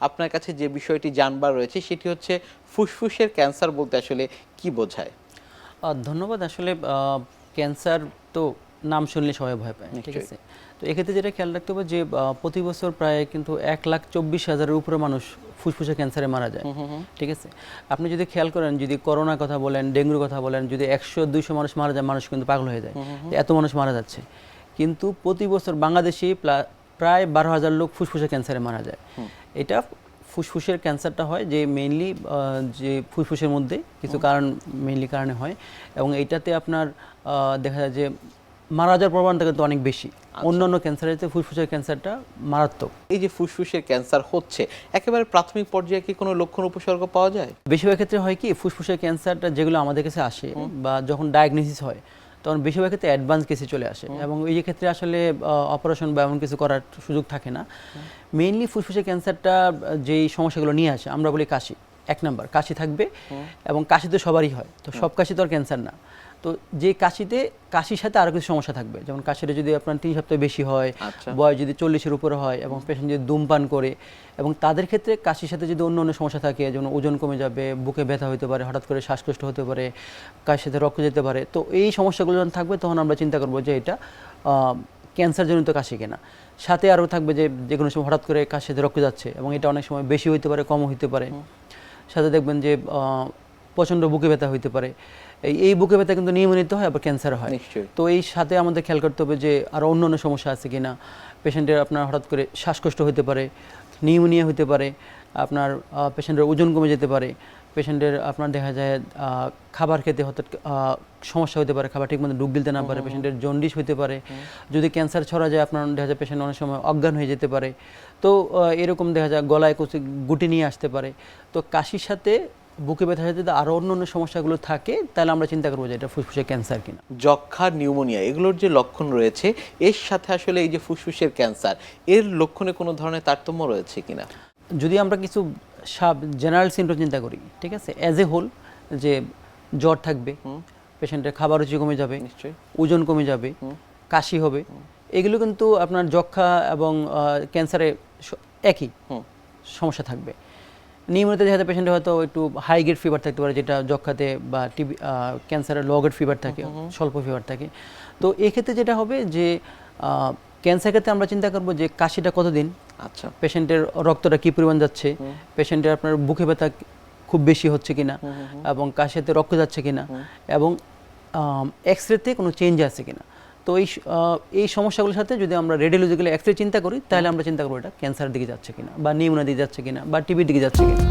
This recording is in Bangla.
আপনার কাছে যে বিষয়টি জানবার রয়েছে সেটি হচ্ছে ফুসফুসের ক্যান্সার বলতে আসলে কি বোঝায়? ধন্যবাদ। আসলে ক্যান্সার তো নাম শুনলে সবাই ভয় পায়, ঠিক নিশ্চয়ই। আছে? তো এক্ষেত্রে যেটা খেয়াল রাখতে হবে যে প্রতি বছর প্রায় কিন্তু 1,24,000-এর উপরে মানুষ ফুসফুসে ক্যান্সারে মারা যায়, ঠিক আছে? আপনি যদি খেয়াল করেন, যদি করোনার কথা বলেন, ডেঙ্গুর কথা বলেন, যদি 100-200 মানুষ মারা যায়, মানুষ কিন্তু পাগল হয়ে যায় যে এত মানুষ মারা যাচ্ছে। কিন্তু প্রতি বছর বাংলাদেশে প্রায় 12,000 লোক ফুসফুসে ক্যান্সারে মারা যায়। এটা ফুসফুসের ক্যান্সারটা হয় যে মেইনলি যে ফুসফুসের মধ্যে কিছু কারণ মেইনলি কারণে হয়, এবং এইটাতে আপনার দেখা যায় যে মারা যাওয়ার প্রবণতা কিন্তু অনেক বেশি। অন্যান্য ক্যান্সারের চেয়ে ফুসফুসের ক্যান্সারটা মারাত্মক। এই যে ফুসফুসের ক্যান্সার হচ্ছে, একেবারে প্রাথমিক পর্যায়ে কি কোনো লক্ষণ উপসর্গ পাওয়া যায়? বেশিরভাগ ক্ষেত্রে হয় কি, ফুসফুসের ক্যান্সারটা যেগুলো আমাদের কাছে আসে বা যখন ডায়াগনোসিস হয়, তখন বেশিরভাগ ক্ষেত্রে অ্যাডভান্স কেসে চলে আসে, এবং এই ক্ষেত্রে আসলে অপারেশন বা এমন কিছু করার সুযোগ থাকে না। মেইনলি ফুসফুসের ক্যান্সারটা যেই সমস্যাগুলো নিয়ে আসে, আমরা বলি কাশি, 1 নাম্বার কাশি থাকবে, এবং কাশি তো সবারই হয়, তো সব কাশি তো আর ক্যান্সার না। তো যে কাশির সাথে আরও কিছু সমস্যা থাকবে, যেমন কাশিটা যদি আপনার 3 সপ্তাহ বেশি হয়, বয়স যদি 40-এর উপরে হয়, এবং পেশেন্ট যদি ধূমপান করে, এবং তাদের ক্ষেত্রে কাশির সাথে যদি অন্য অন্য সমস্যা থাকে, যেমন ওজন কমে যাবে, বুকে ব্যথা হতে পারে, হঠাৎ করে শ্বাসকষ্ট হতে পারে, কাশির সাথে রক্ত যেতে পারে, তো এই সমস্যাগুলো যখন থাকবে তখন আমরা চিন্তা করবো যে এটা ক্যান্সারজনিত কাশি কিনা। সাথে আরও থাকবে যে কোনো সময় হঠাৎ করে কাশির সাথে রক্ত যাচ্ছে, এবং এটা অনেক সময় বেশি হইতে পারে, কমও হইতে পারে। সাথে দেখবেন যে প্রচণ্ড বুকে ব্যথা হইতে পারে। এই বুকে ব্যথা কিন্তু নিয়মিত হয়, আবার ক্যান্সার হয়। তো এই সাথে আমাদের খেয়াল করতে হবে যে আরও অন্য অন্য সমস্যা আছে কিনা। পেশেন্টের আপনার হঠাৎ করে শ্বাসকষ্ট হতে পারে, নিউমোনিয়া হতে পারে, আপনার পেশেন্টের ওজন কমে যেতে পারে, পেশেন্টের আপনার দেখা যায় খাবার খেতে হঠাৎ সমস্যা হতে পারে, খাবার ঠিকমতো ঢুক গিলতে না পারে, পেশেন্টের জন্ডিস হতে পারে। যদি ক্যান্সার ছড়া যায়, আপনার দেখা যায় পেশেন্ট অনেক সময় অজ্ঞান হয়ে যেতে পারে। তো এরকম দেখা যায় গলায় গুটি নিয়ে আসতে পারে। তো কাশির সাথে বুকে ব্যথা সাথে যদি আরও অন্য অন্য সমস্যাগুলো থাকে, তাহলে আমরা চিন্তা করবো যে এটা ফুসফুসের ক্যান্সার কিনা। যক্ষ্মা, নিউমোনিয়া এগুলোর যে লক্ষণ রয়েছে, এর সাথে আসলে এই যে ফুসফুসের ক্যান্সার, এর লক্ষণে কোনো ধরনের তারতম্য রয়েছে কিনা? যদি আমরা কিছু জেনারেল সিমটম চিন্তা করি, ঠিক আছে, অ্যাজ এ হোল, যে জ্বর থাকবে, পেশেন্টের খাবার রুচি কমে যাবে, নিশ্চয়ই। ওজন কমে যাবে, কাশি হবে, এগুলো কিন্তু আপনার যক্ষ্মা এবং ক্যান্সারে একই সমস্যা থাকবে। নিয়মিত দেখা যায় পেশেন্টের হয়তো একটু হাই গ্রেড ফিভার থাকতে পারে, যেটা যক্ষ্মাতে বা ক্যান্সারের লো গ্রেড ফিভার থাকে, স্বল্প ফিভার থাকে। তো এক্ষেত্রে যেটা হবে যে ক্যান্সার ক্ষেত্রে আমরা চিন্তা করবো যে কাশিটা কতদিন, আচ্ছা, পেশেন্টের রক্তটা কি পরিমাণ যাচ্ছে, পেশেন্টের আপনার বুকে ব্যথা খুব বেশি হচ্ছে কিনা, এবং কাশিতে রক্ত যাচ্ছে কিনা, এবং এক্সরেতে কোনো চেঞ্জ আছে কিনা। তো এই সমস্যাগুলোর সাথে যদি আমরা রেডিওলজিক্যাল এক্সরে চিন্তা করি, তাহলে আমরা চিন্তা করবো এটা ক্যান্সারের দিকে যাচ্ছে কিনা, বা নিউমোনিয়ার দিকে যাচ্ছে কিনা, বা টিবির দিকে যাচ্ছে কিনা।